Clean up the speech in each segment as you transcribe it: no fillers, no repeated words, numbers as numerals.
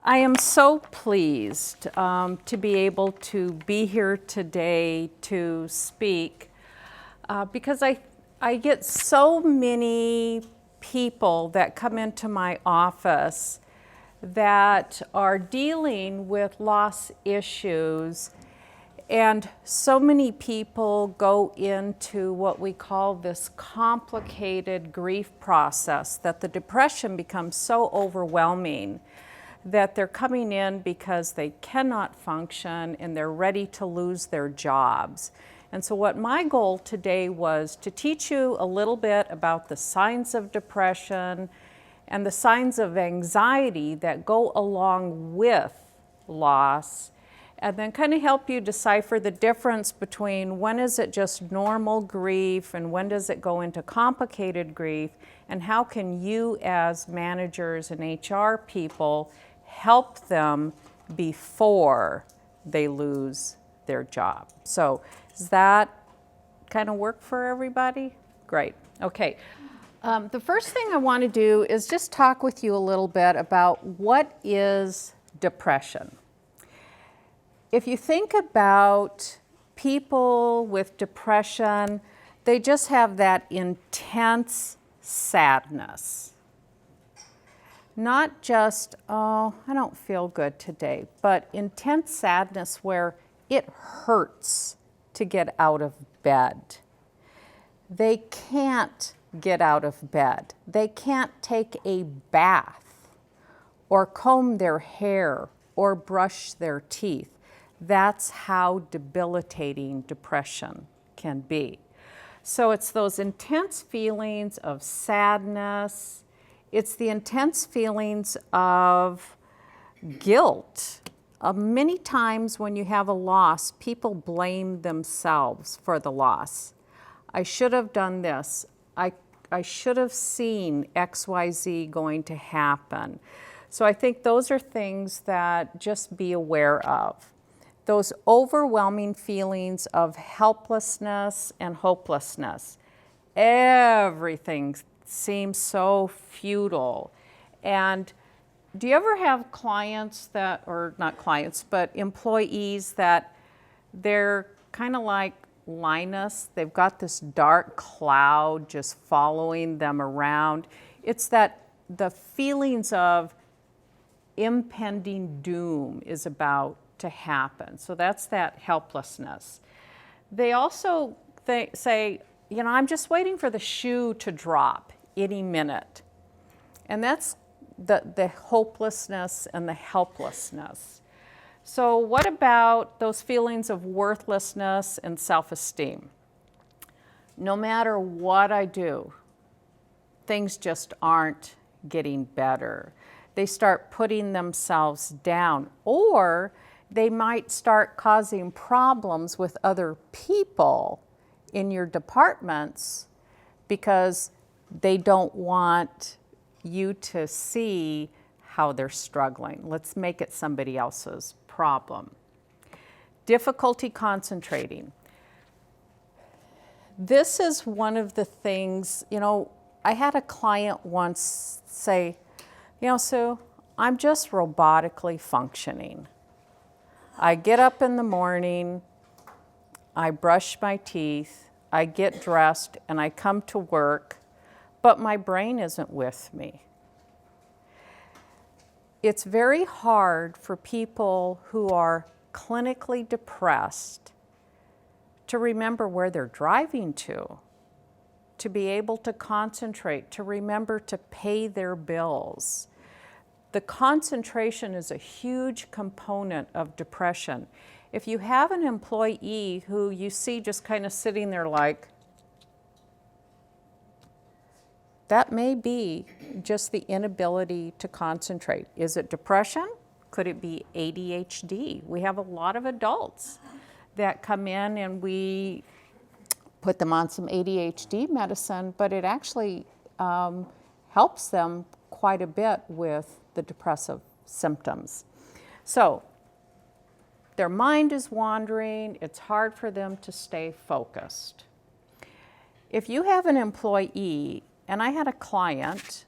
I am so pleased to be able to be here today to speak because I get so many people that come into my office that are dealing with loss issues, and so many people go into what we call this complicated grief process, that the depression becomes so overwhelming that they're coming in because they cannot function and they're ready to lose their jobs. And so what my goal today was to teach you a little bit about the signs of depression and the signs of anxiety that go along with loss, and then kind of help you decipher the difference between when is it just normal grief and when does it go into complicated grief, and how can you as managers and HR people help them before they lose their job. So does that kind of work for everybody? Great. Okay. The first thing I want to do is just talk with you a little bit about what is depression. If you think about people with depression, they just have that intense sadness. Not just, oh, I don't feel good today, but intense sadness where it hurts to get out of bed. They can't get out of bed. They can't take a bath or comb their hair or brush their teeth. That's how debilitating depression can be. So it's those intense feelings of sadness. It's the intense feelings of guilt. Many times when you have a loss, people blame themselves for the loss. I should have done this. I should have seen XYZ going to happen. So I think those are things that just be aware of. Those overwhelming feelings of helplessness and hopelessness. Everything seems so futile. And do you ever have clients that, or not clients, but employees that they're kind of like Linus? They've got this dark cloud just following them around. It's that the feelings of impending doom is about to happen. So that's that helplessness. They also say, you know, I'm just waiting for the shoe to drop any minute. And that's the hopelessness and the helplessness. So what about those feelings of worthlessness and self-esteem? No matter what I do, things just aren't getting better. They start putting themselves down, or they might start causing problems with other people in your departments because they don't want you to see how they're struggling. Let's make it somebody else's problem. Difficulty concentrating. This is one of the things, you know, I had a client once say, you know, Sue, I'm just robotically functioning. I get up in the morning, I brush my teeth, I get dressed, and I come to work, but my brain isn't with me. It's very hard for people who are clinically depressed to remember where they're driving to be able to concentrate, to remember to pay their bills. The concentration is a huge component of depression. If you have an employee who you see just kind of sitting there like, that may be just the inability to concentrate. Is it depression? Could it be ADHD? We have a lot of adults that come in and we put them on some ADHD medicine, but it actually helps them quite a bit with the depressive symptoms. So their mind is wandering. It's hard for them to stay focused. If you have an employee, and I had a client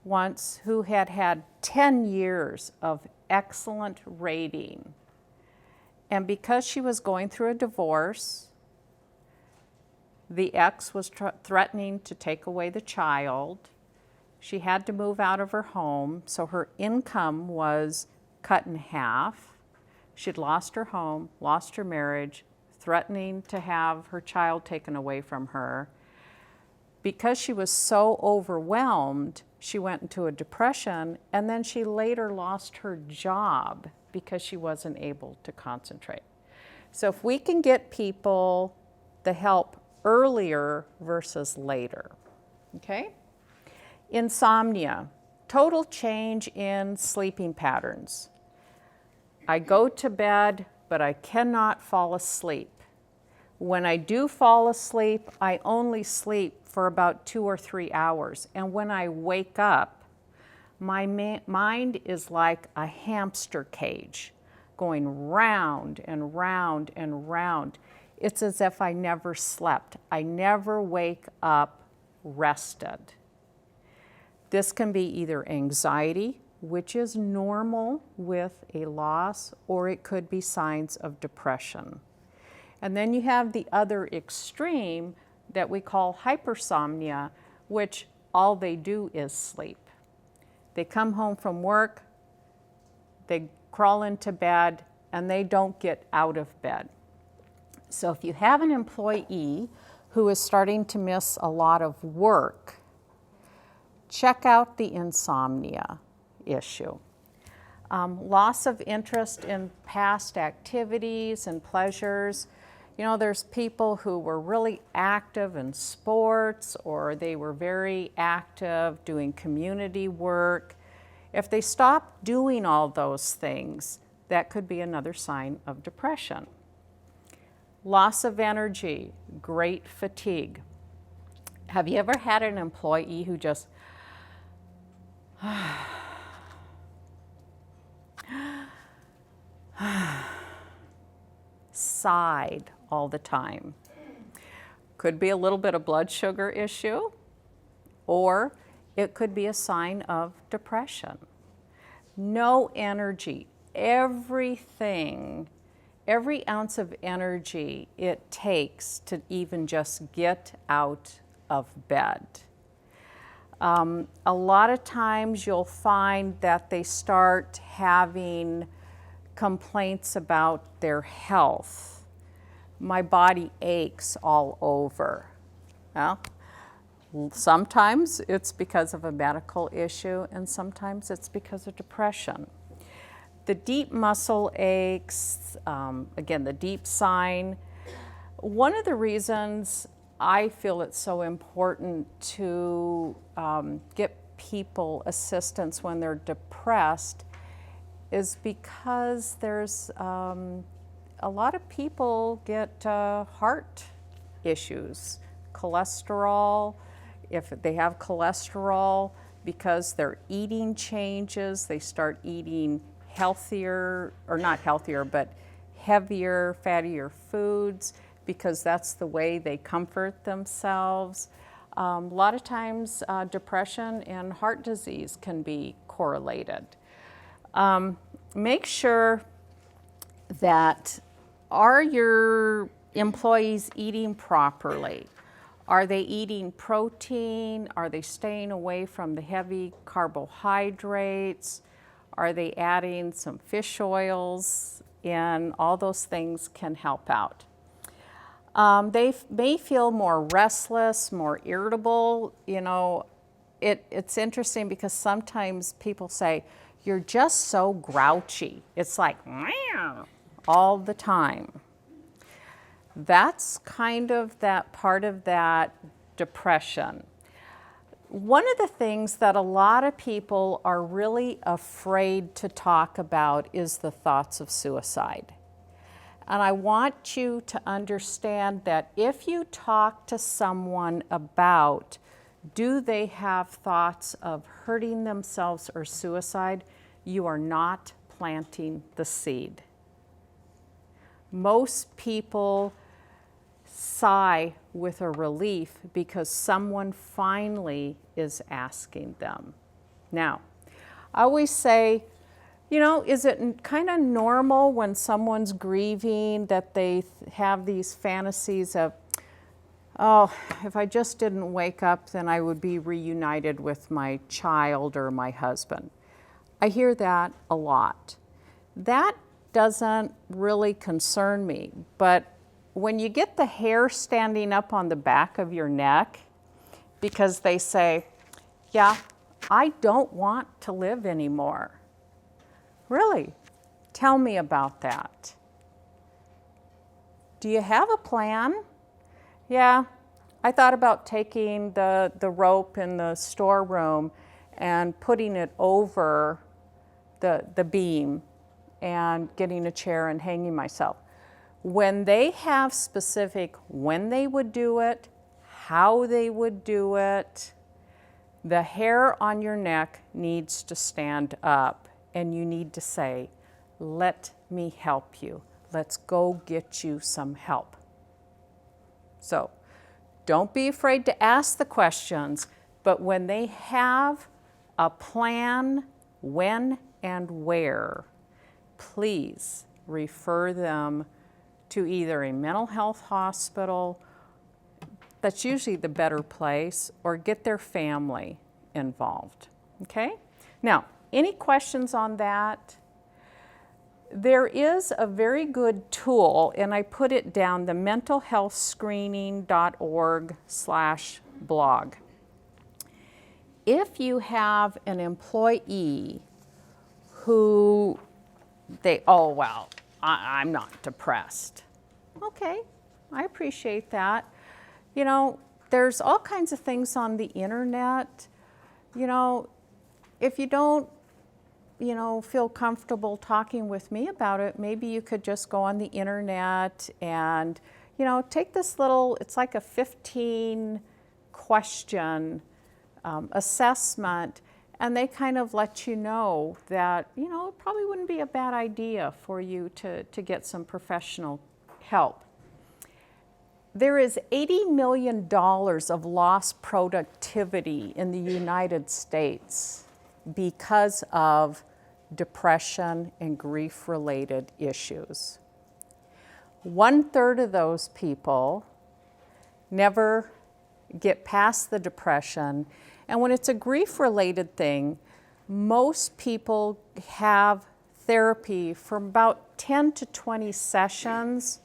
once who had had 10 years of excellent rating. And because she was going through a divorce, the ex was threatening to take away the child. She had to move out of her home, so her income was cut in half. She'd lost her home, lost her marriage, threatening to have her child taken away from her. Because she was so overwhelmed, she went into a depression, and then she later lost her job because she wasn't able to concentrate. So if we can get people the help earlier versus later, okay? Insomnia, total change in sleeping patterns. I go to bed, but I cannot fall asleep. When I do fall asleep, I only sleep for about 2 or 3 hours. And when I wake up, my mind is like a hamster cage, going round and round and round. It's as if I never slept. I never wake up rested. This can be either anxiety, which is normal with a loss, or it could be signs of depression. And then you have the other extreme that we call hypersomnia, which all they do is sleep. They come home from work, they crawl into bed, and they don't get out of bed. So if you have an employee who is starting to miss a lot of work, check out the insomnia issue. Loss of interest in past activities and pleasures. You know, there's people who were really active in sports, or they were very active doing community work. If they stop doing all those things, that could be another sign of depression. Loss of energy, great fatigue. Have you ever had an employee who just sighed all the time? Could be a little bit of blood sugar issue, or it could be a sign of depression. No energy, everything, every ounce of energy it takes to even just get out of bed. A lot of times you'll find that they start having complaints about their health. My body aches all over. Well, sometimes it's because of a medical issue, and sometimes it's because of depression. The deep muscle aches, again, the deep sign. One of the reasons I feel it's so important to get people assistance when they're depressed is because there's a lot of people get heart issues, cholesterol. If they have cholesterol, because their eating changes, they start eating healthier, or not healthier, but heavier, fattier foods, because that's the way they comfort themselves. A lot of times depression and heart disease can be correlated. Make sure that, are your employees eating properly? Are they eating protein? Are they staying away from the heavy carbohydrates? Are they adding some fish oils in? All those things can help out. They may feel more restless, more irritable. You know, it's interesting because sometimes people say, you're just so grouchy. It's like, meow, all the time. That's kind of that part of that depression. One of the things that a lot of people are really afraid to talk about is the thoughts of suicide. And I want you to understand that if you talk to someone about, do they have thoughts of hurting themselves or suicide, you are not planting the seed. Most people sigh with a relief because someone finally is asking them. Now, I always say, you know, is it kind of normal when someone's grieving that they have these fantasies of, oh, if I just didn't wake up, then I would be reunited with my child or my husband? I hear that a lot. That doesn't really concern me, but when you get the hair standing up on the back of your neck because they say, yeah, I don't want to live anymore. Really? Tell me about that. Do you have a plan? Yeah, I thought about taking the rope in the storeroom and putting it over the beam and getting a chair and hanging myself. When they have specific when they would do it, how they would do it, the hair on your neck needs to stand up and you need to say, let me help you. Let's go get you some help. So don't be afraid to ask the questions, but when they have a plan, when and where, please refer them to either a mental health hospital, that's usually the better place, or get their family involved, okay? Now, any questions on that? There is a very good tool, and I put it down, the mentalhealthscreening.org/blog. If you have an employee who oh, well, I'm not depressed. Okay, I appreciate that. You know, there's all kinds of things on the internet. You know, if you don't, you know, feel comfortable talking with me about it, maybe you could just go on the internet and, you know, take this little, it's like a 15 question assessment, and they kind of let you know that, you know, it probably wouldn't be a bad idea for you to get some professional help. There is $80 million of lost productivity in the United States because of depression and grief-related issues. 1/3 of those people never get past the depression, and when it's a grief-related thing, most people have therapy for about 10 to 20 sessions,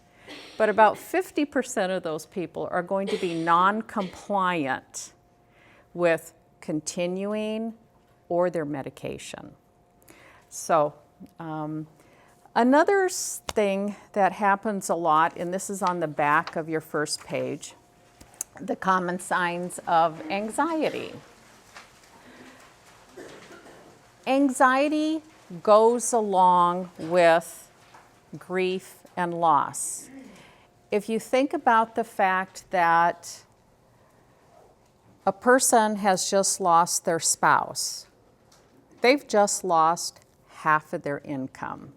but about 50% of those people are going to be non-compliant with continuing or their medication. So another thing that happens a lot, and this is on the back of your first page, the common signs of anxiety. Anxiety goes along with grief and loss. If you think about the fact that a person has just lost their spouse, they've just lost half of their income.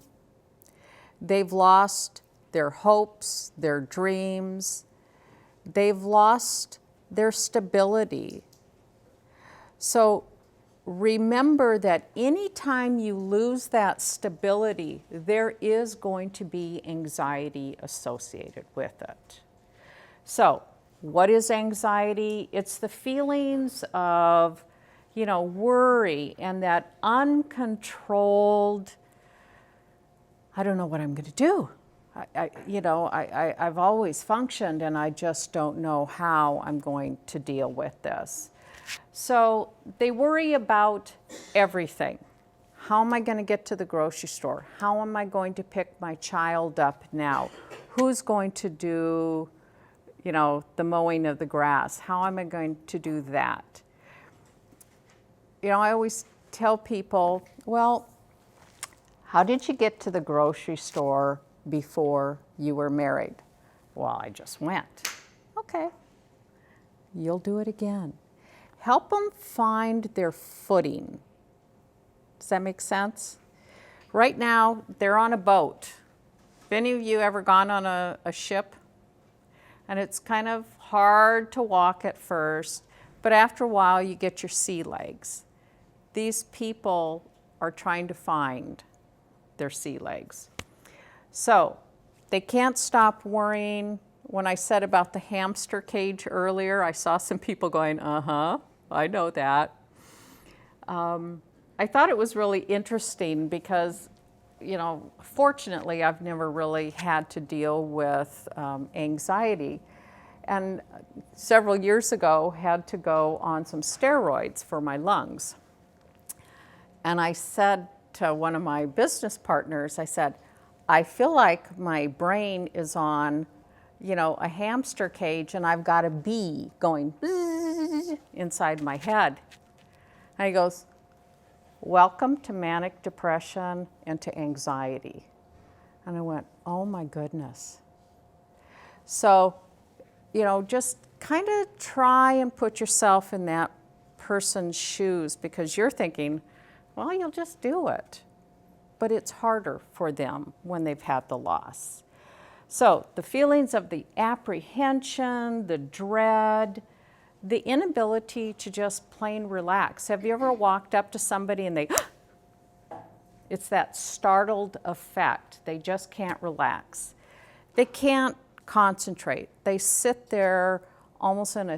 They've lost their hopes, their dreams. They've lost their stability. So remember that anytime you lose that stability, there is going to be anxiety associated with it. So what is anxiety? It's the feelings of, you know, worry and that uncontrolled, I don't know what I'm going to do. I've always functioned and I just don't know how I'm going to deal with this. So they worry about everything. How am I going to get to the grocery store? How am I going to pick my child up now? Who's going to do, you know, the mowing of the grass? How am I going to do that? You know, I always tell people, well, how did you get to the grocery store before you were married? Well, I just went. Okay, you'll do it again. Help them find their footing. Does that make sense? Right now, they're on a boat. Have any of you ever gone on a ship? And it's kind of hard to walk at first, but after a while, you get your sea legs. these people are trying to find their sea legs. So they can't stop worrying. When I said about the hamster cage earlier, I saw some people going, uh-huh, I know that. I thought it was really interesting because, you know, fortunately, I've never really had to deal with anxiety. And several years ago, had to go on some steroids for my lungs. And I said to one of my business partners, I said, I feel like my brain is on, you know, a hamster cage and I've got a bee going inside my head. And he goes, welcome to manic depression and to anxiety. And I went, oh my goodness. So, you know, just kind of try and put yourself in that person's shoes, because you're thinking, well, you'll just do it. But it's harder for them when they've had the loss. So the feelings of the apprehension, the dread, the inability to just plain relax. Have you ever walked up to somebody and they, it's that startled effect. They just can't relax. They can't concentrate. They sit there almost in a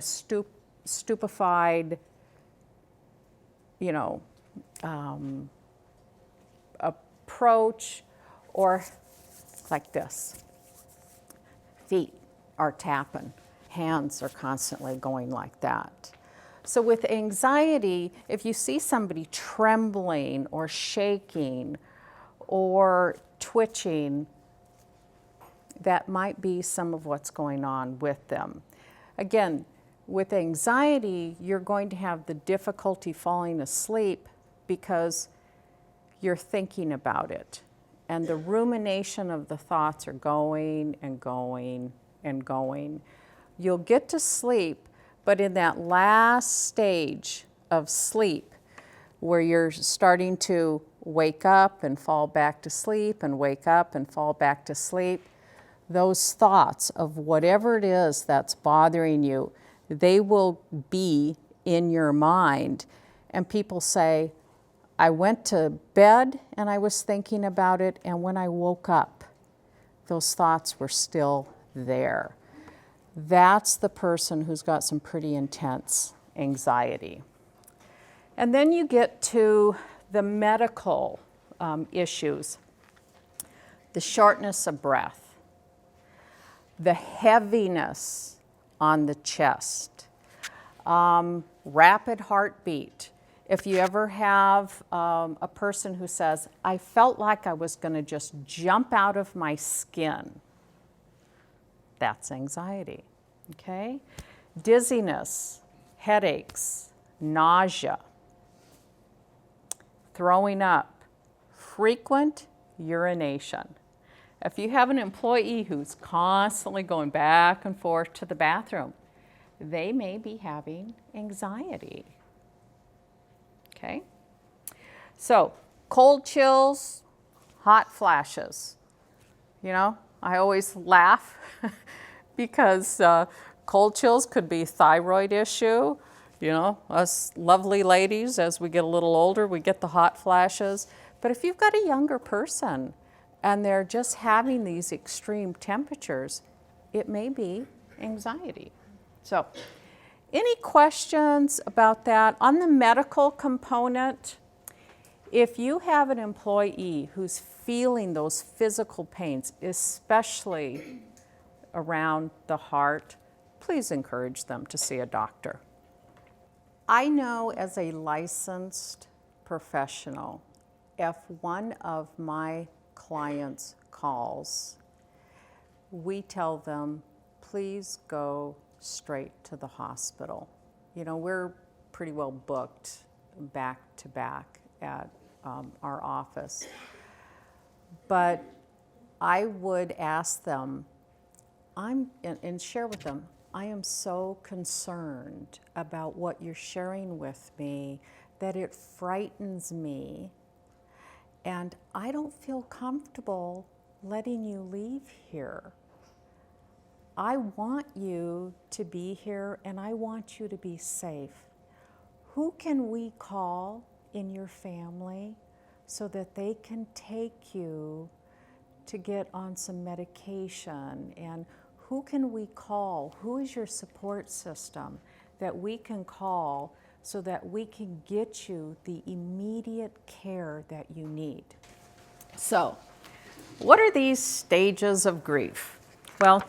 stupefied, you know, approach, or like this. Feet are tapping, hands are constantly going like that. So with anxiety, if you see somebody trembling or shaking or twitching, that might be some of what's going on with them. Again, with anxiety, you're going to have the difficulty falling asleep because you're thinking about it. And the rumination of the thoughts are going and going and going. You'll get to sleep, but in that last stage of sleep, where you're starting to wake up and fall back to sleep and wake up and fall back to sleep, those thoughts of whatever it is that's bothering you, they will be in your mind. And people say, I went to bed and I was thinking about it, and when I woke up, those thoughts were still there. That's the person who's got some pretty intense anxiety. And then you get to the medical issues, the shortness of breath, the heaviness on the chest, rapid heartbeat. If you ever have a person who says, I felt like I was going to just jump out of my skin, that's anxiety, okay? Dizziness, headaches, nausea, throwing up, frequent urination. If you have an employee who's constantly going back and forth to the bathroom, they may be having anxiety. Okay? So, cold chills, hot flashes. You know, I always laugh because cold chills could be a thyroid issue. You know, us lovely ladies, as we get a little older, we get the hot flashes. But if you've got a younger person and they're just having these extreme temperatures, it may be anxiety. So, any questions about that? On the medical component, if you have an employee who's feeling those physical pains, especially around the heart, please encourage them to see a doctor. I know as a licensed professional, if one of my clients calls, we tell them, please go straight to the hospital. You know, we're pretty well booked back to back at our office. But I would ask them, and share with them, I am so concerned about what you're sharing with me that it frightens me, and I don't feel comfortable letting you leave here. I want you to be here and I want you to be safe. Who can we call in your family so that they can take you to get on some medication? And who can we call? Who is your support system that we can call so that we can get you the immediate care that you need? So, what are these stages of grief? Well,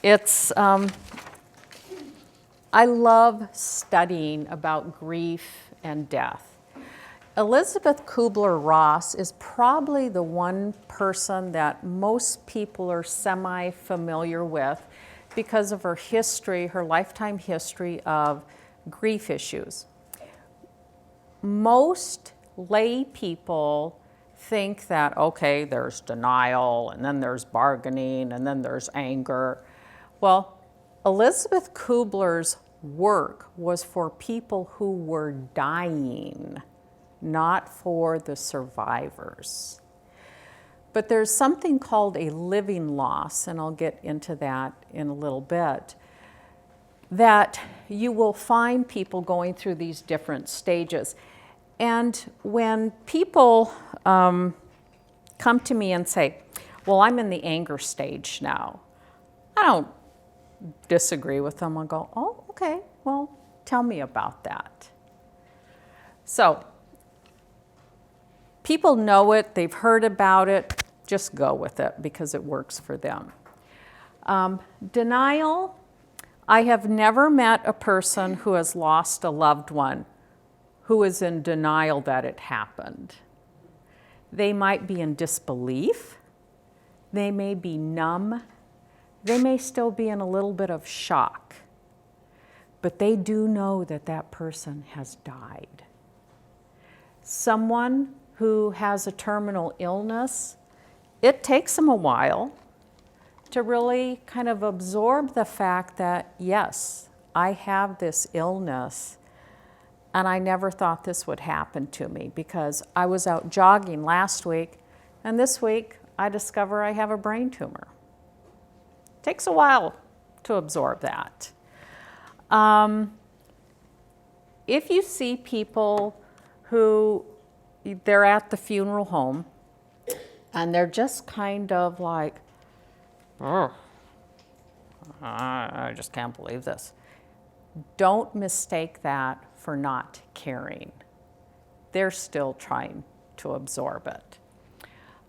it's, I love studying about grief and death. Elizabeth Kubler-Ross is probably the one person that most people are semi-familiar with because of her history, her lifetime history of grief issues. Most lay people think that, okay, there's denial, and then there's bargaining, and then there's anger. Well, Elizabeth Kubler's work was for people who were dying, not for the survivors. But there's something called a living loss, and I'll get into that in a little bit, that you will find people going through these different stages. And when people come to me and say, well, I'm in the anger stage now, I don't disagree with them. I'll go, oh, okay, well, tell me about that. So, people know it, they've heard about it, just go with it because it works for them. Denial, I have never met a person who has lost a loved one who is in denial that it happened. They might be in disbelief, they may be numb, they may still be in a little bit of shock, but they do know that that person has died. Someone who has a terminal illness, it takes them a while to really kind of absorb the fact that, yes, I have this illness and I never thought this would happen to me because I was out jogging last week and this week I discover I have a brain tumor. Takes a while to absorb that. If you see people who they're at the funeral home and they're just kind of like, oh, I just can't believe this. Don't mistake that for not caring. They're still trying to absorb it.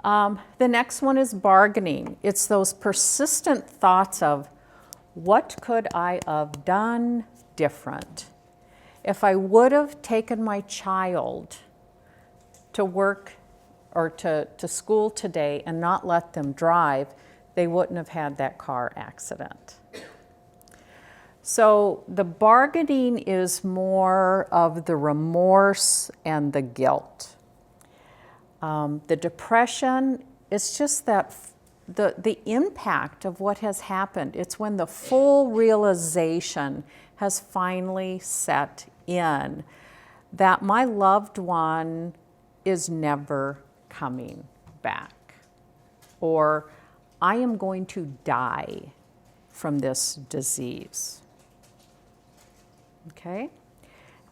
The next one is bargaining. It's those persistent thoughts of, what could I have done different? If I would have taken my child to work or to school today and not let them drive, they wouldn't have had that car accident. So the bargaining is more of the remorse and the guilt. The depression is just that the impact of what has happened. It's when the full realization has finally set in that my loved one is never coming back, or I am going to die from this disease. Okay?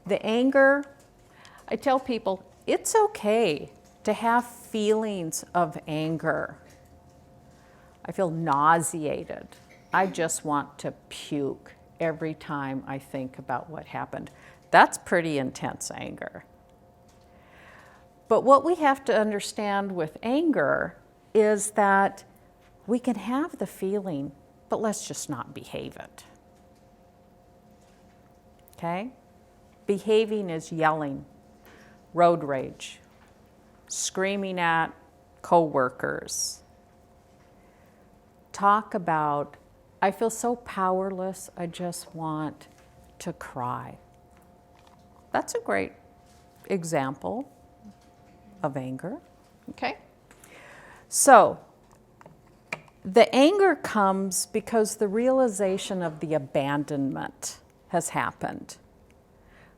The anger, I tell people, it's okay to have feelings of anger. I feel nauseated. I just want to puke every time I think about what happened. That's pretty intense anger. But what we have to understand with anger is that we can have the feeling, but let's just not behave it. Okay? Behaving is yelling, road rage, screaming at coworkers. Talk about, I feel so powerless, I just want to cry. That's a great example of anger, okay? So, the anger comes because the realization of the abandonment has happened.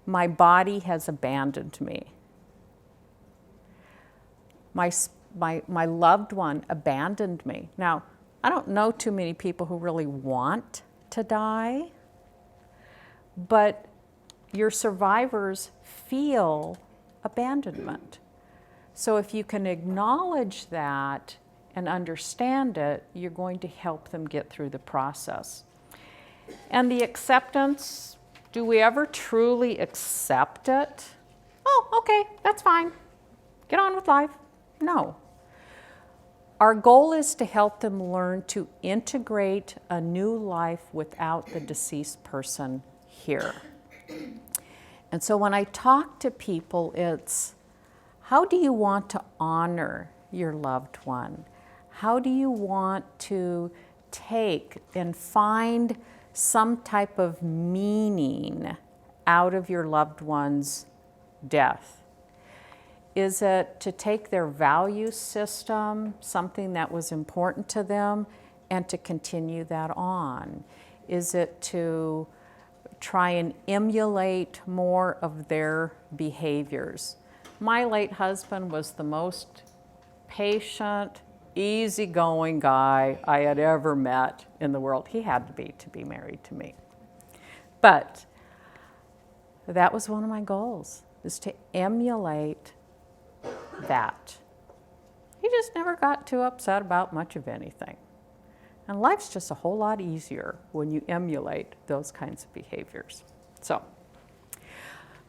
My body has abandoned me. My loved one abandoned me. Now, I don't know too many people who really want to die, but your survivors feel abandonment. So if you can acknowledge that and understand it, you're going to help them get through the process. And the acceptance, do we ever truly accept it? Oh, okay, that's fine. Get on with life. No. Our goal is to help them learn to integrate a new life without the deceased person here. And so when I talk to people, it's, how do you want to honor your loved one? How do you want to take and find some type of meaning out of your loved one's death? Is it to take their value system, something that was important to them, and to continue that on? Is it to try and emulate more of their behaviors? My late husband was the most patient, easygoing guy I had ever met in the world. He had to be married to me. But that was one of my goals, is to emulate that. He just never got too upset about much of anything. And life's just a whole lot easier when you emulate those kinds of behaviors. So,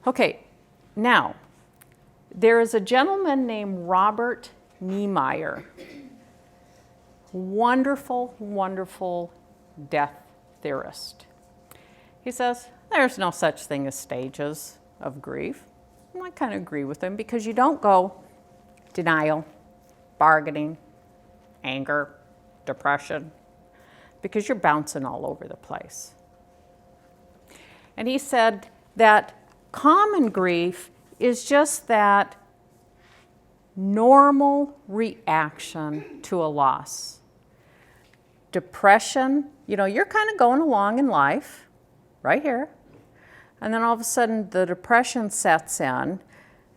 okay, now, there is a gentleman named Robert Niemeyer. Wonderful, wonderful death theorist. He says, there's no such thing as stages of grief. And I kind of agree with him, because you don't go denial, bargaining, anger, depression, because you're bouncing all over the place. And he said that common grief is just that normal reaction to a loss. Depression, you're kind of going along in life, right here, and then all of a sudden the depression sets in,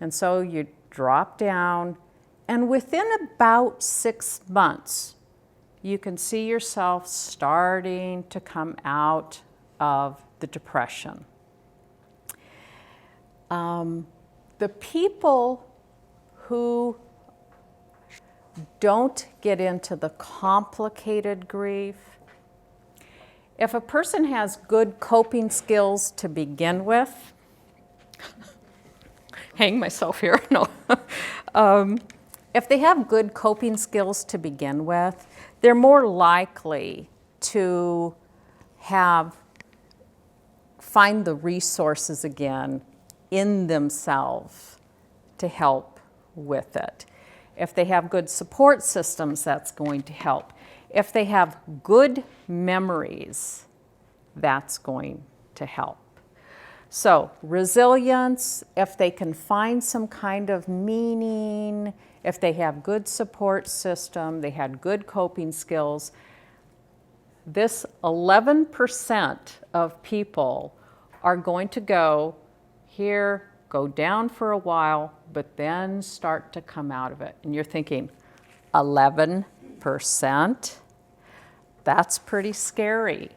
and so you drop down, and within about 6 months, you can see yourself starting to come out of the depression. The people who don't get into the complicated grief, if a person has good coping skills to begin with, hang myself here, no. If they have good coping skills to begin with, they're more likely to find the resources again in themselves to help with it. If they have good support systems, that's going to help. If they have good memories, that's going to help. So resilience, if they can find some kind of meaning, if they have good support system, they had good coping skills, this 11% of people are going to go here, go down for a while, but then start to come out of it. And you're thinking, 11%? That's pretty scary.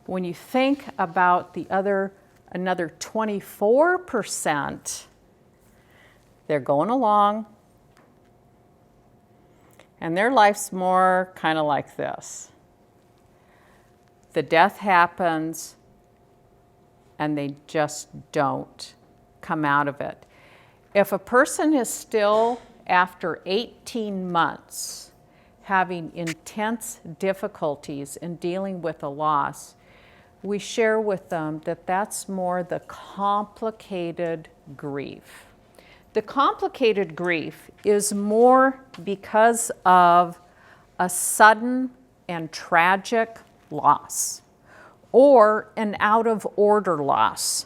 When you think about another 24%, they're going along, and their life's more kind of like this. The death happens, and they just don't come out of it. If a person is still, after 18 months, having intense difficulties in dealing with a loss, we share with them that that's more the complicated grief. The complicated grief is more because of a sudden and tragic loss or an out-of-order loss.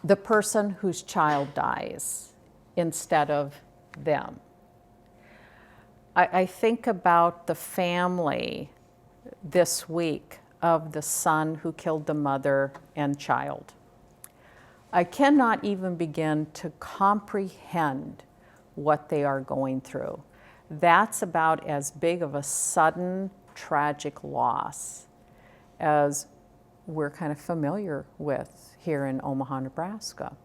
The person whose child dies instead of them. I think about the family this week of the son who killed the mother and child. I cannot even begin to comprehend what they are going through. That's about as big of a sudden, tragic loss as we're kind of familiar with here in Omaha, Nebraska.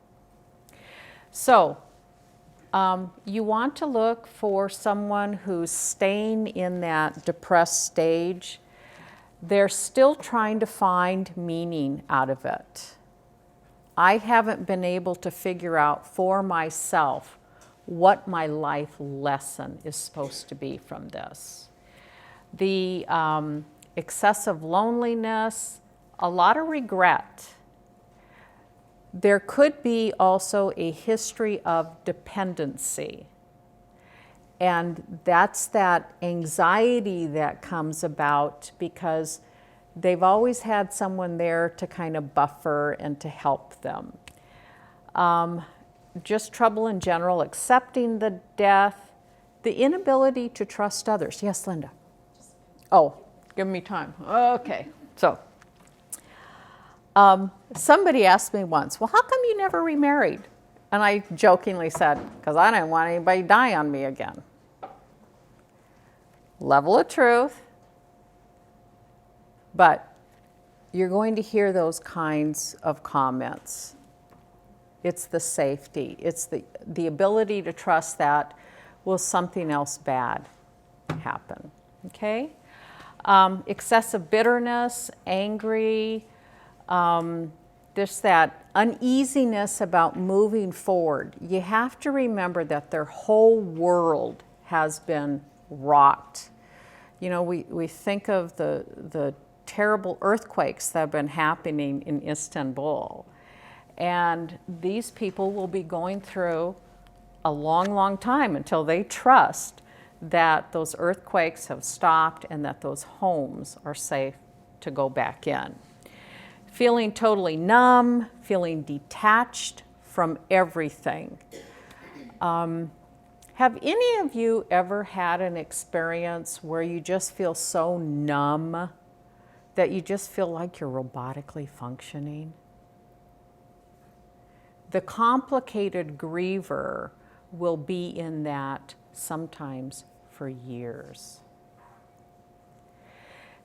So you want to look for someone who's staying in that depressed stage. They're still trying to find meaning out of it. I haven't been able to figure out for myself what my life lesson is supposed to be from this. The excessive loneliness, a lot of regret. There could be also a history of dependency. And that's that anxiety that comes about because they've always had someone there to kind of buffer and to help them. Just trouble in general, accepting the death, the inability to trust others. Yes, Linda? Oh, give me time. Okay, so somebody asked me once, well, how come you never remarried? And I jokingly said, because I didn't want anybody to die on me again. Level of truth. But you're going to hear those kinds of comments. It's the safety. It's the ability to trust that will something else bad happen. Okay? Excessive bitterness, angry, there's that uneasiness about moving forward. You have to remember that their whole world has been rocked. You know, we think of the terrible earthquakes that have been happening in Istanbul. And these people will be going through a long, long time until they trust that those earthquakes have stopped and that those homes are safe to go back in. Feeling totally numb, feeling detached from everything. Have any of you ever had an experience where you just feel so numb that you just feel like you're robotically functioning? The complicated griever will be in that sometimes for years.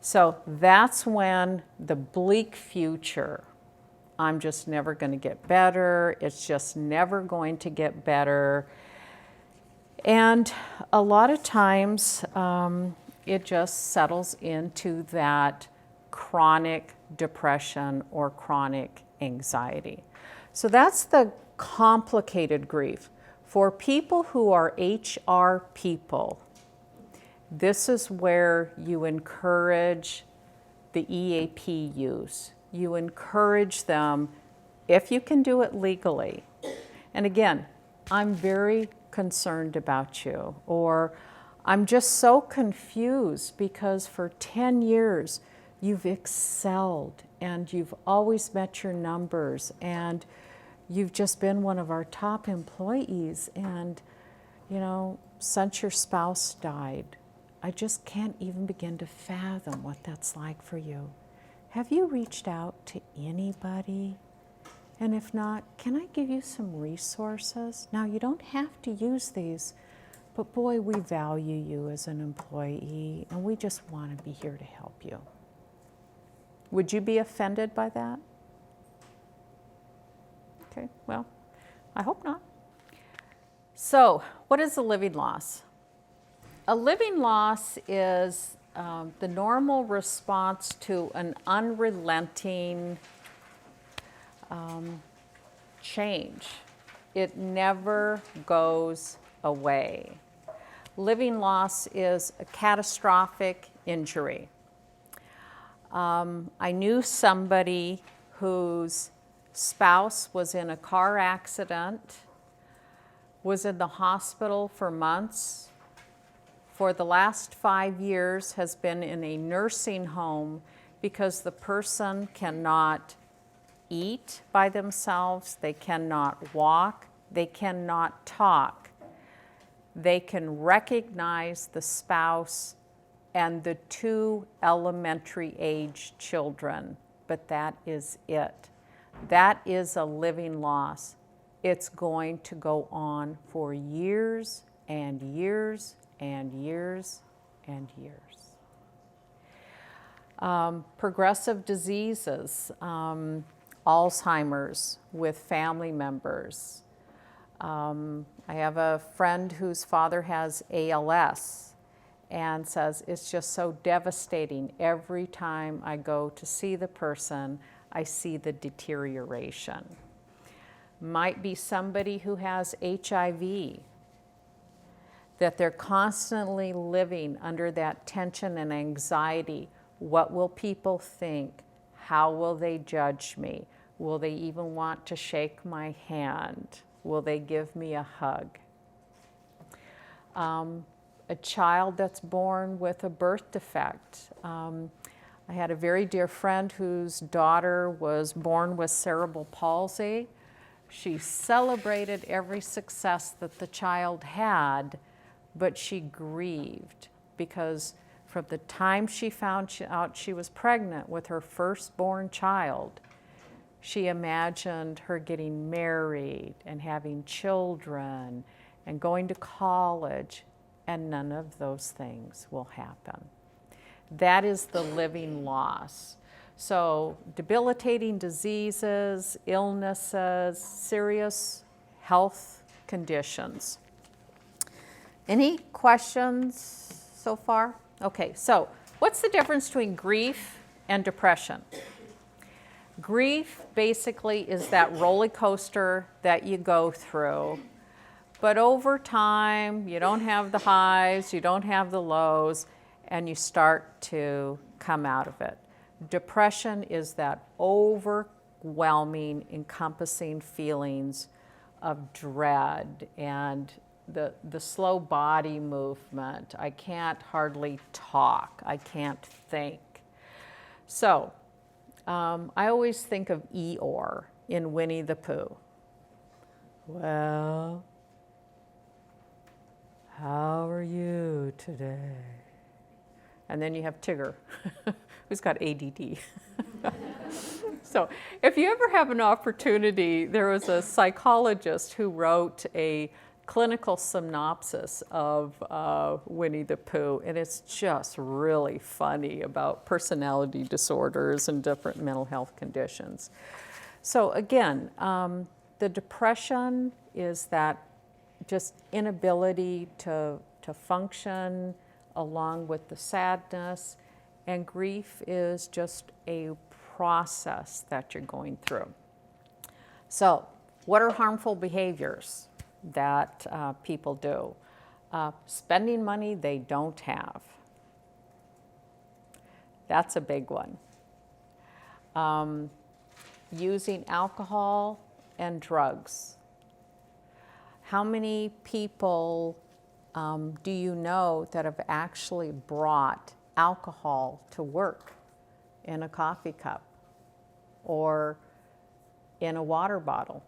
So that's when the bleak future, I'm just never going to get better, it's just never going to get better. And a lot of times it just settles into that chronic depression or chronic anxiety. So that's the complicated grief. For people who are HR people, this is where you encourage the EAP use. You encourage them, if you can do it legally. And again, I'm very concerned about you, or I'm just so confused because for 10 years you've excelled and you've always met your numbers and you've just been one of our top employees, and you know, since your spouse died, I just can't even begin to fathom what that's like for you. Have you reached out to anybody? And if not, can I give you some resources? Now, you don't have to use these, but boy, we value you as an employee, and we just want to be here to help you. Would you be offended by that? Okay, well, I hope not. So, what is a living loss? A living loss is the normal response to an unrelenting change. It never goes away. Living loss is a catastrophic injury. I knew somebody whose spouse was in a car accident, was in the hospital for months, for the last 5 years has been in a nursing home because the person cannot eat by themselves, they cannot walk, they cannot talk. They can recognize the spouse and the 2 elementary age children, but that is it. That is a living loss. It's going to go on for years and years and years and years. Progressive diseases, Alzheimer's with family members, I have a friend whose father has ALS and says it's just so devastating. Every time I go to see the person, I see the deterioration. Might be somebody who has HIV, that they're constantly living under that tension and anxiety. What will people think? How will they judge me? Will they even want to shake my hand? Will they give me a hug? A child that's born with a birth defect. I had a very dear friend whose daughter was born with cerebral palsy. She celebrated every success that the child had, but she grieved because from the time she found out she was pregnant with her firstborn child, she imagined her getting married and having children and going to college, and none of those things will happen. That is the living loss. So debilitating diseases, illnesses, serious health conditions. Any questions so far? Okay, so what's the difference between grief and depression? Grief basically is that roller coaster that you go through, but over time you don't have the highs, you don't have the lows, and you start to come out of it. Depression is that overwhelming, encompassing feelings of dread and the slow body movement. I can't hardly talk. I can't think. So I always think of Eeyore in Winnie the Pooh. Well, how are you today? And then you have Tigger, who's got ADD. So if you ever have an opportunity, there was a psychologist who wrote a clinical synopsis of Winnie the Pooh, and it's just really funny about personality disorders and different mental health conditions. So again, the depression is that just inability to function along with the sadness, and grief is just a process that you're going through. So what are harmful behaviors that people do? Spending money they don't have. That's a big one. Using alcohol and drugs. How many people do you know that have actually brought alcohol to work in a coffee cup or in a water bottle?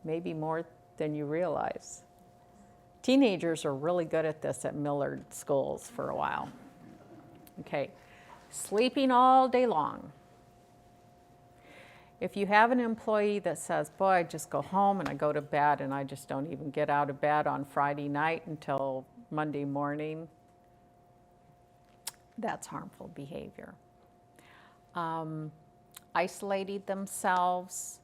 Maybe more than you realize. Teenagers are really good at this at Millard schools for a while. Okay, sleeping all day long. If you have an employee that says, boy, I just go home and I go to bed and I just don't even get out of bed on Friday night until Monday morning, that's harmful behavior. Isolating themselves,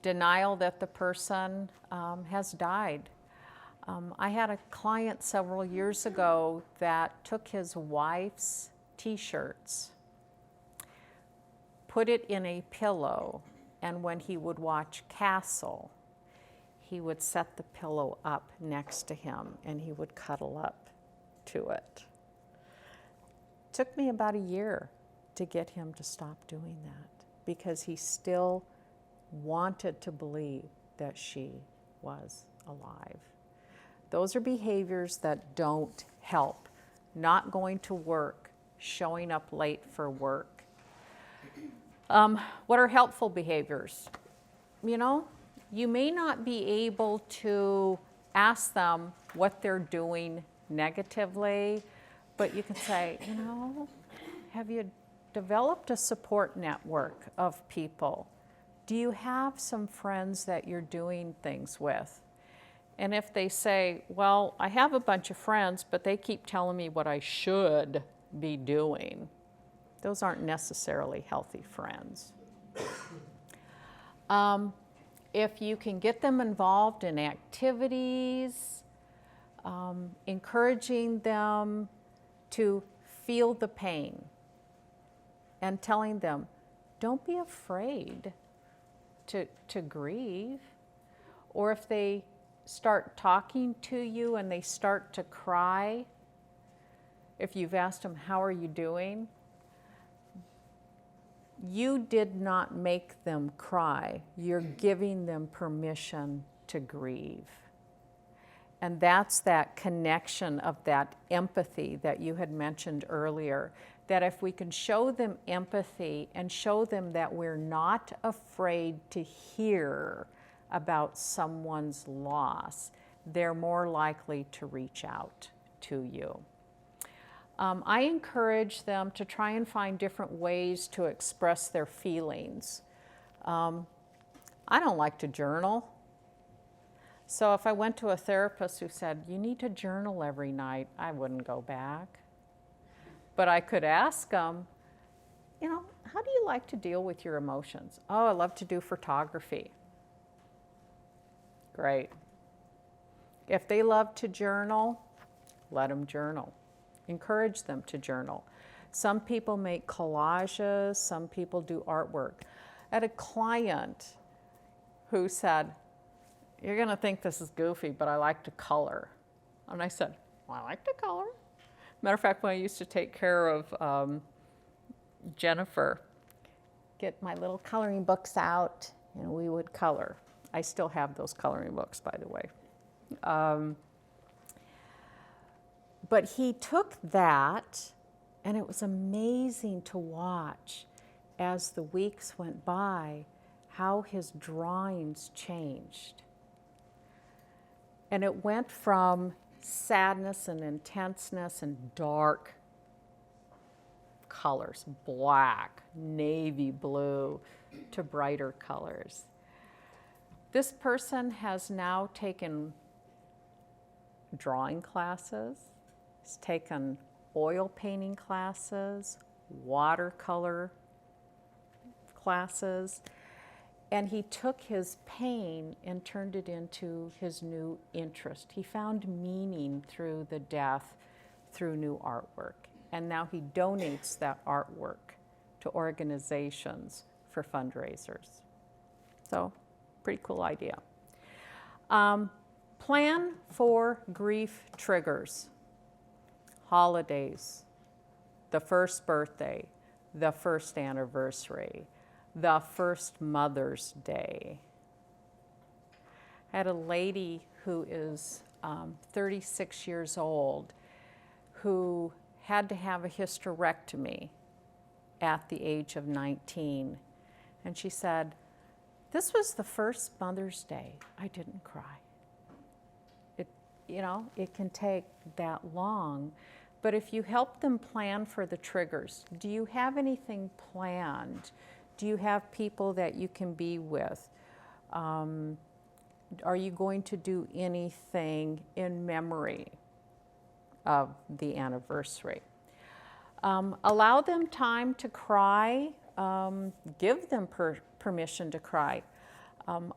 denial that the person has died. I had a client several years ago that took his wife's t-shirts, put it in a pillow, and when he would watch Castle, he would set the pillow up next to him and he would cuddle up to it. Took me about a year to get him to stop doing that because he still wanted to believe that she was alive. Those are behaviors that don't help. Not going to work, showing up late for work. What are helpful behaviors? You know, you may not be able to ask them what they're doing negatively, but you can say, you know, have you developed a support network of people? Do you have some friends that you're doing things with? And if they say, well, I have a bunch of friends, but they keep telling me what I should be doing, those aren't necessarily healthy friends. if you can get them involved in activities, encouraging them to feel the pain and telling them, don't be afraid to grieve. Or if they start talking to you and they start to cry, if you've asked them, how are you doing? You did not make them cry. You're giving them permission to grieve. And that's that connection of that empathy that you had mentioned earlier, that if we can show them empathy and show them that we're not afraid to hear about someone's loss, they're more likely to reach out to you. I encourage them to try and find different ways to express their feelings. I don't like to journal. So if I went to a therapist who said, you need to journal every night, I wouldn't go back. But I could ask them, how do you like to deal with your emotions? Oh, I love to do photography. Great. If they love to journal, let them journal. Encourage them to journal. Some people make collages, some people do artwork. I had a client who said, you're going to think this is goofy, but I like to color. And I said, well, I like to color. Matter of fact, when I used to take care of Jennifer, get my little coloring books out, and we would color. I still have those coloring books, by the way. But he took that, and it was amazing to watch as the weeks went by how his drawings changed. And it went from sadness and intenseness and dark colors, black, navy blue, to brighter colors. This person has now taken drawing classes, he's taken oil painting classes, watercolor classes, and he took his pain and turned it into his new interest. He found meaning through the death, through new artwork. And now he donates that artwork to organizations for fundraisers. So, pretty cool idea. Plan for grief triggers. Holidays, the first birthday, the first anniversary, the first Mother's Day. I had a lady who is 36 years old who had to have a hysterectomy at the age of 19. And she said, this was the first Mother's Day I didn't cry. It can take that long. But if you help them plan for the triggers, do you have anything planned? Do you have people that you can be with? Are you going to do anything in memory of the anniversary? Allow them time to cry. Give them permission to cry.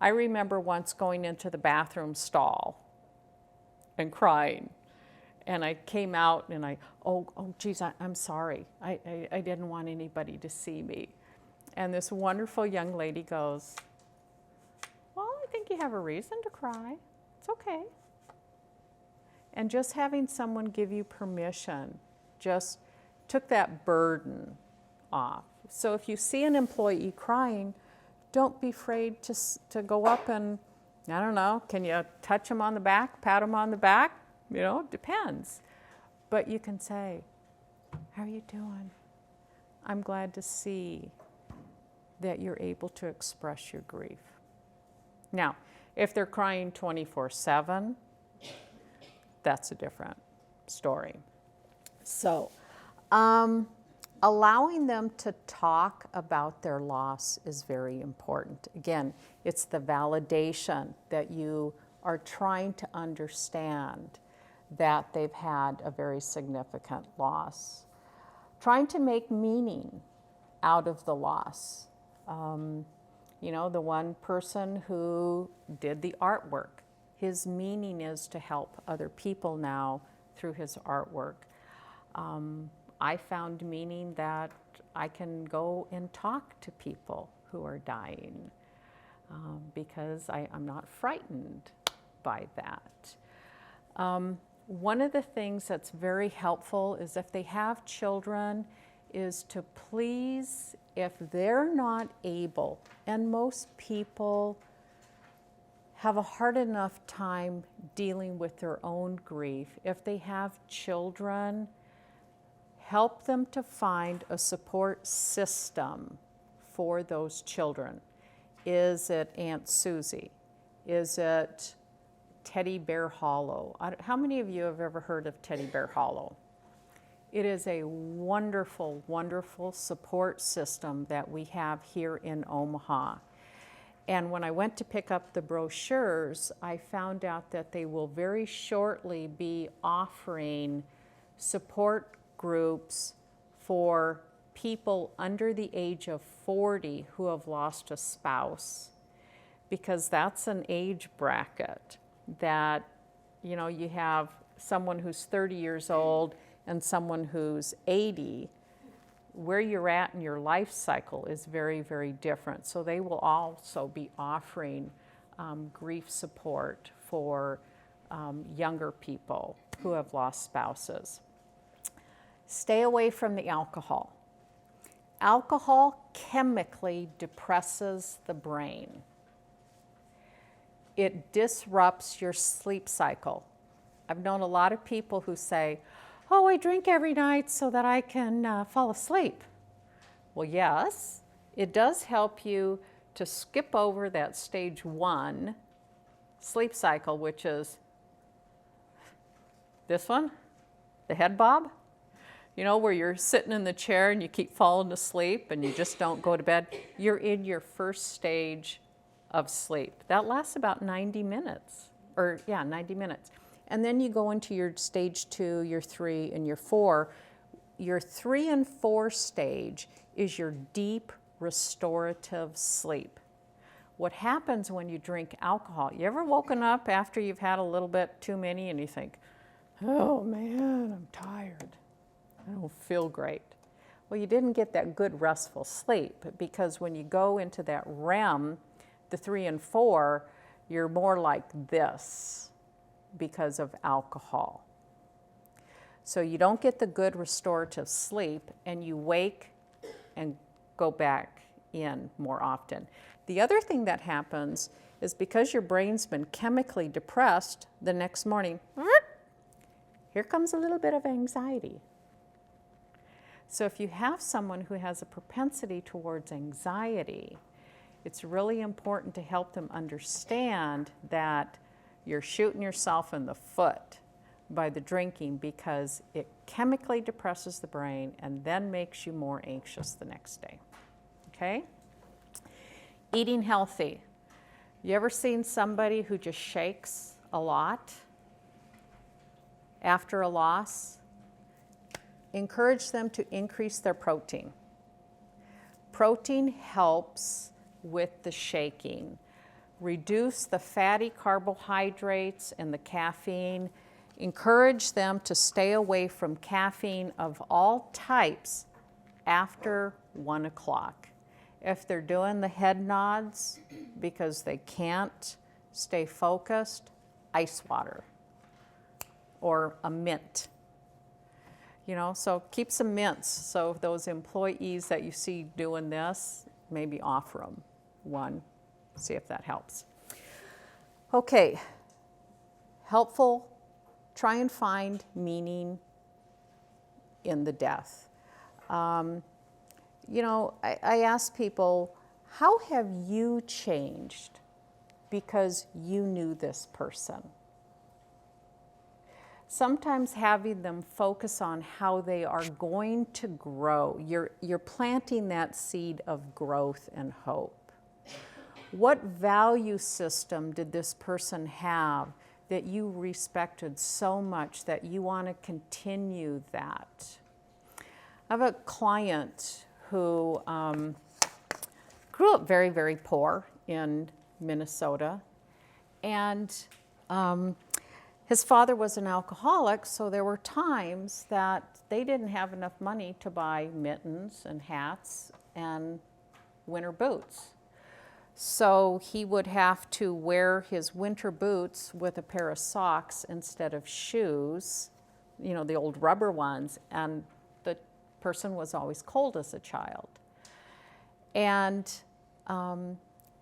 I remember once going into the bathroom stall and crying. And I came out and geez, I'm sorry. I didn't want anybody to see me. And this wonderful young lady goes, well, I think you have a reason to cry. It's okay. And just having someone give you permission just took that burden off. So if you see an employee crying, don't be afraid to go up and, I don't know, can you touch them on the back, pat them on the back? It depends. But you can say, how are you doing? I'm glad to see that you're able to express your grief. Now, if they're crying 24/7, that's a different story. So, allowing them to talk about their loss is very important. Again, it's the validation that you are trying to understand that they've had a very significant loss. Trying to make meaning out of the loss. You know, the one person who did the artwork, his meaning is to help other people now through his artwork. I found meaning that I can go and talk to people who are dying because I'm not frightened by that. One of the things that's very helpful is if they have children is to please, if they're not able, and most people have a hard enough time dealing with their own grief, if they have children, help them to find a support system for those children. Is it Aunt Susie? Is it Teddy Bear Hollow? How many of you have ever heard of Teddy Bear Hollow? It is a wonderful, wonderful support system that we have here in Omaha. And when I went to pick up the brochures, I found out that they will very shortly be offering support groups for people under the age of 40 who have lost a spouse, because that's an age bracket that, you know, you have someone who's 30 years old and someone who's 80. Where you're at in your life cycle is very, very different. So they will also be offering grief support for younger people who have lost spouses. Stay away from the alcohol. Alcohol chemically depresses the brain. It disrupts your sleep cycle. I've known a lot of people who say, oh, I drink every night so that I can fall asleep. Well, yes, it does help you to skip over that stage 1 sleep cycle, which is this one, the head bob. You know, where you're sitting in the chair and you keep falling asleep and you just don't go to bed. You're in your first stage of sleep. That lasts about 90 minutes, 90 minutes. And then you go into your stage 2, your 3, and your 4. Your 3 and 4 stage is your deep restorative sleep. What happens when you drink alcohol? You ever woken up after you've had a little bit too many and you think, oh man, I'm tired. I don't feel great. Well, you didn't get that good restful sleep, because when you go into that REM, the 3 and 4, you're more like this because of alcohol. So you don't get the good restorative sleep and you wake and go back in more often. The other thing that happens is because your brain's been chemically depressed, the next morning, here comes a little bit of anxiety. So if you have someone who has a propensity towards anxiety, it's really important to help them understand that you're shooting yourself in the foot by the drinking, because it chemically depresses the brain and then makes you more anxious the next day. Okay? Eating healthy. You ever seen somebody who just shakes a lot after a loss? Encourage them to increase their protein. Protein helps with the shaking. Reduce the fatty carbohydrates and the caffeine. Encourage them to stay away from caffeine of all types after 1 o'clock. If they're doing the head nods because they can't stay focused, ice water or a mint. You know, so keep some mints. So those employees that you see doing this, maybe offer them one. See if that helps. Okay, helpful. Try and find meaning in the death. You know, I ask people, how have you changed because you knew this person? Sometimes having them focus on how they are going to grow. You're planting that seed of growth and hope. What value system did this person have that you respected so much that you want to continue that? I have a client who grew up very, very poor in Minnesota. And his father was an alcoholic, so there were times that they didn't have enough money to buy mittens and hats and winter boots. So he would have to wear his winter boots with a pair of socks instead of shoes, you know, the old rubber ones, and the person was always cold as a child. And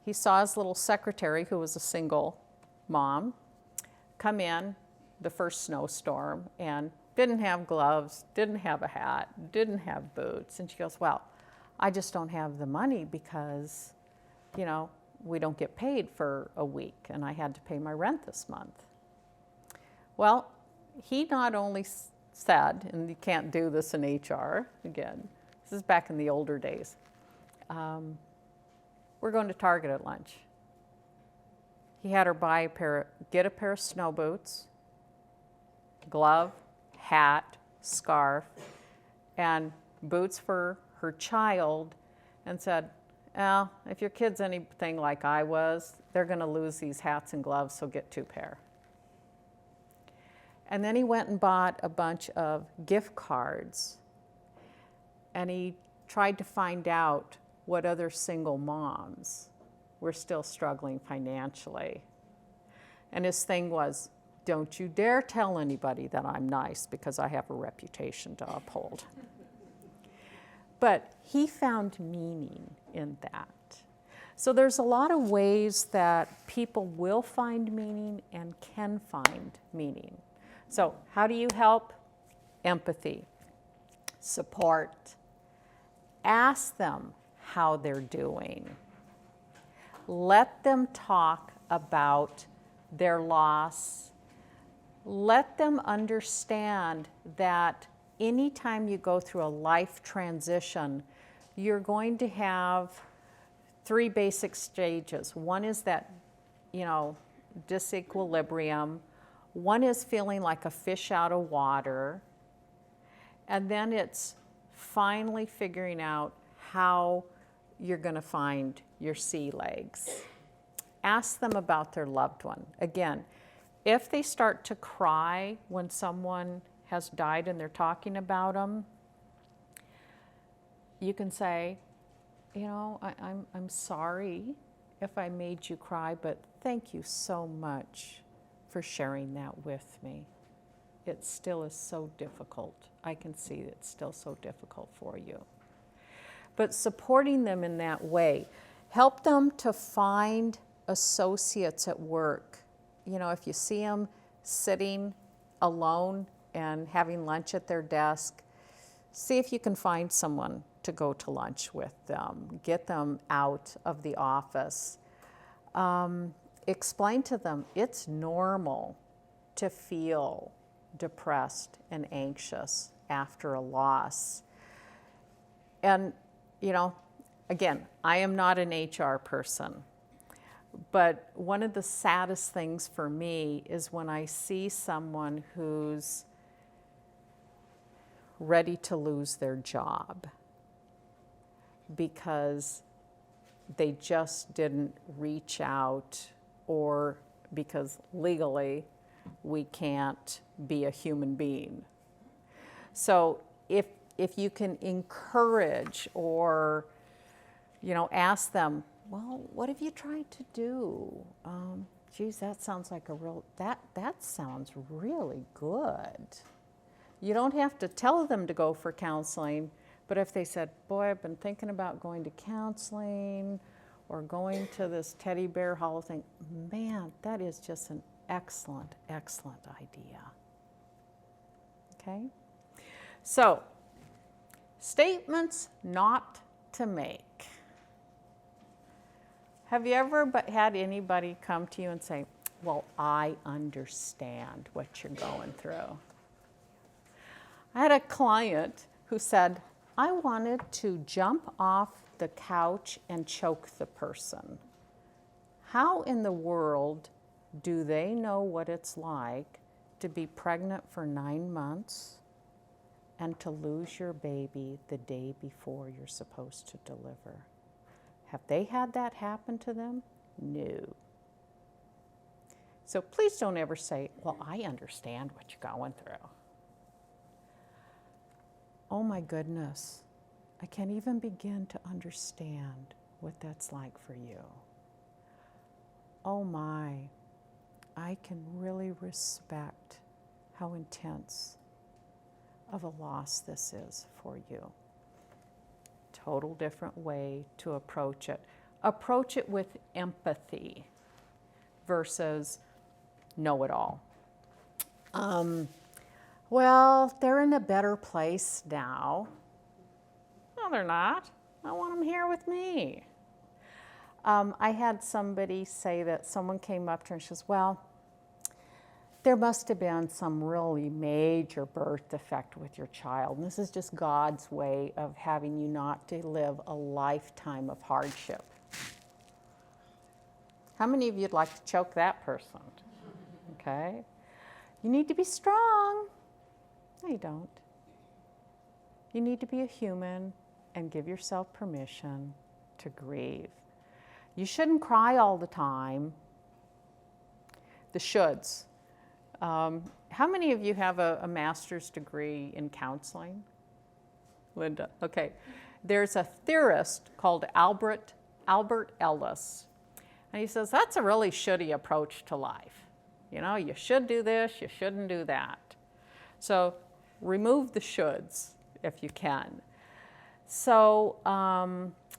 he saw his little secretary, who was a single mom, come in the first snowstorm and didn't have gloves, didn't have a hat, didn't have boots. And she goes, well, I just don't have the money because, you know, we don't get paid for a week and I had to pay my rent this month. Well, he not only said, and you can't do this in HR, again, this is back in the older days, we're going to Target at lunch. He had her get a pair of snow boots, glove, hat, scarf, and boots for her child, and said, well, if your kid's anything like I was, they're going to lose these hats and gloves, so get 2 pair. And then he went and bought a bunch of gift cards, and he tried to find out what other single moms were still struggling financially. And his thing was, don't you dare tell anybody that I'm nice because I have a reputation to uphold. But he found meaning in that. So there's a lot of ways that people will find meaning and can find meaning. So how do you help? Empathy, support. Ask them how they're doing. Let them talk about their loss. Let them understand that anytime you go through a life transition, you're going to have 3 basic stages. One is that, you know, disequilibrium. One is feeling like a fish out of water. And then it's finally figuring out how you're going to find your sea legs. Ask them about their loved one. Again, if they start to cry when someone has died and they're talking about them, you can say, you know, I'm sorry if I made you cry, but thank you so much for sharing that with me. It still is so difficult. I can see it's still so difficult for you. But supporting them in that way, help them to find associates at work. You know, if you see them sitting alone and having lunch at their desk, see if you can find someone to go to lunch with them. Get them out of the office. Explain to them it's normal to feel depressed and anxious after a loss. And, you know, again, I am not an HR person, but one of the saddest things for me is when I see someone who's ready to lose their job because they just didn't reach out, or because legally we can't be a human being. So if you can encourage or, you know, ask them, well, what have you tried to do? Geez, that sounds like that sounds really good. You don't have to tell them to go for counseling, but if they said, boy, I've been thinking about going to counseling or going to this teddy bear hollow thing, man, that is just an excellent, excellent idea. Okay? So, statements not to make. Have you ever had anybody come to you and say, well, I understand what you're going through? I had a client who said, I wanted to jump off the couch and choke the person. How in the world do they know what it's like to be pregnant for 9 months and to lose your baby the day before you're supposed to deliver? Have they had that happen to them? No. So please don't ever say, well, I understand what you're going through. Oh my goodness, I can't even begin to understand what that's like for you. Oh my, I can really respect how intense of a loss this is for you. Total different way to approach it. Approach it with empathy versus know-it-all. Well, they're in a better place now. No, they're not. I want them here with me. I had somebody say that someone came up to her and she says, well, there must have been some really major birth defect with your child. And this is just God's way of having you not to live a lifetime of hardship. How many of you'd like to choke that person? Okay. You need to be strong. No, you don't. You need to be a human and give yourself permission to grieve. You shouldn't cry all the time. The shoulds. How many of you have a master's degree in counseling? Linda, okay. There's a theorist called Albert Ellis. And he says, that's a really shouldy approach to life. You know, you should do this, you shouldn't do that. So remove the shoulds if you can. So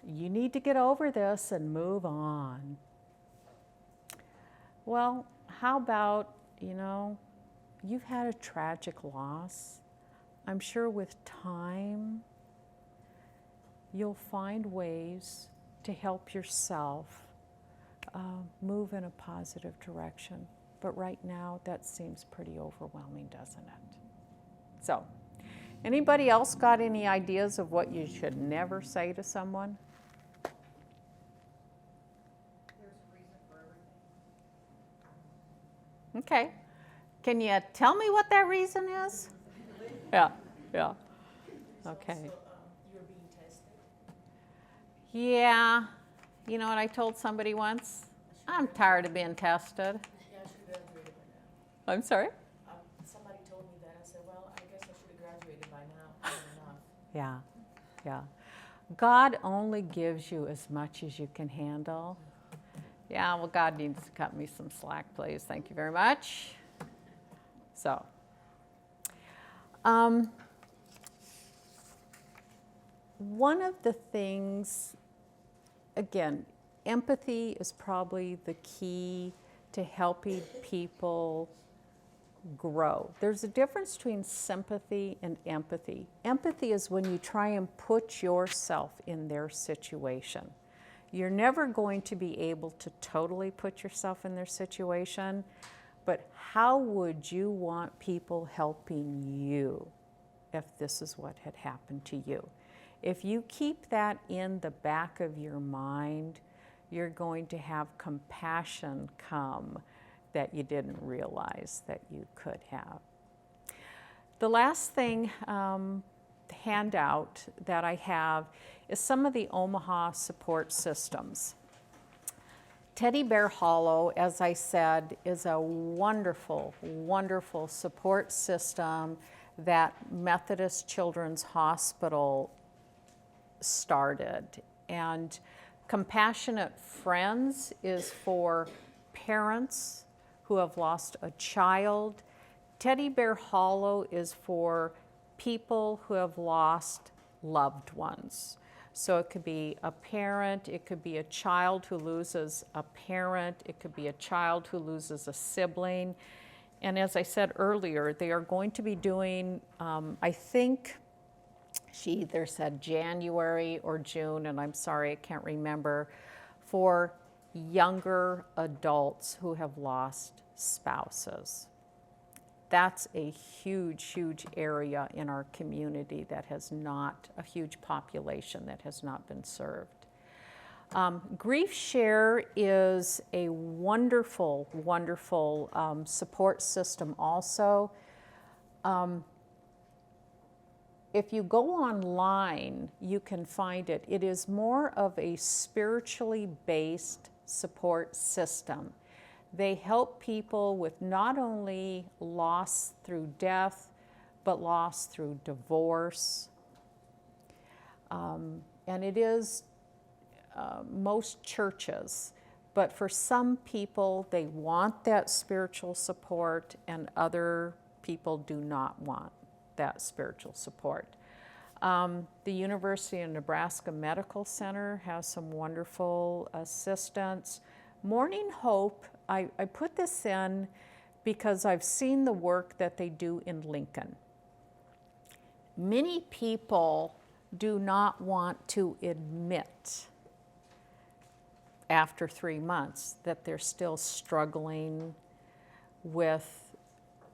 you need to get over this and move on. Well, how about, you know, you've had a tragic loss. I'm sure with time, you'll find ways to help yourself move in a positive direction. But right now, that seems pretty overwhelming, doesn't it? So, anybody else got any ideas of what you should never say to someone? There's a reason for everything. Okay. Can you tell me what that reason is? Yeah. Okay. So, you're being tested. Yeah. You know what I told somebody once? I'm tired of being tested. Yeah, I should have graduated by now. I'm sorry? Somebody told me that. I said, well, I guess I should have graduated by now. Enough. Yeah. God only gives you as much as you can handle. Yeah, well, God needs to cut me some slack, please. Thank you very much. So, one of the things, again, empathy is probably the key to helping people grow. There's a difference between sympathy and empathy. Empathy is when you try and put yourself in their situation. You're never going to be able to totally put yourself in their situation, but how would you want people helping you if this is what had happened to you? If you keep that in the back of your mind, you're going to have compassion come that you didn't realize that you could have. The last thing, handout that I have is some of the Omaha support systems. Teddy Bear Hollow, as I said, is a wonderful, wonderful support system that Methodist Children's Hospital started. And Compassionate Friends is for parents who have lost a child. Teddy Bear Hollow is for people who have lost loved ones. So it could be a parent, it could be a child who loses a parent, it could be a child who loses a sibling. And as I said earlier, they are going to be doing, I think she either said January or June, and I'm sorry, I can't remember, for younger adults who have lost spouses. That's a huge, huge area in our community that has not, a huge population that has not been served. Grief Share is a wonderful, wonderful support system also. if you go online, you can find it. It is more of a spiritually based support system. They help people with not only loss through death, but loss through divorce. And it is most churches, but for some people, they want that spiritual support, and other people do not want that spiritual support. The University of Nebraska Medical Center has some wonderful assistance. Morning Hope, I put this in because I've seen the work that they do in Lincoln. Many people do not want to admit after 3 months that they're still struggling with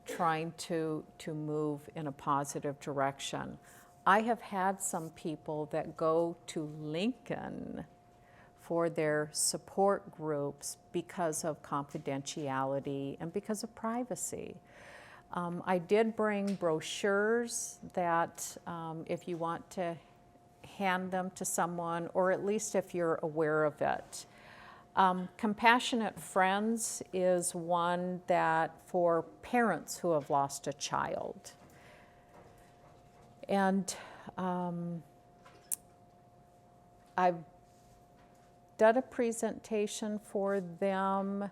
trying to move in a positive direction. I have had some people that go to Lincoln for their support groups because of confidentiality and because of privacy. I did bring brochures that if you want to hand them to someone, or at least if you're aware of it. Compassionate Friends is one that for parents who have lost a child. And I've done a presentation for them,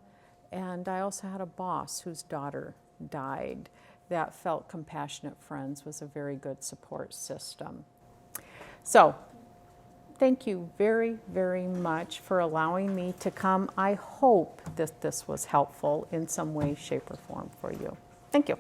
and I also had a boss whose daughter died that felt Compassionate Friends was a very good support system. So, thank you very, very much for allowing me to come. I hope that this was helpful in some way, shape, or form for you. Thank you.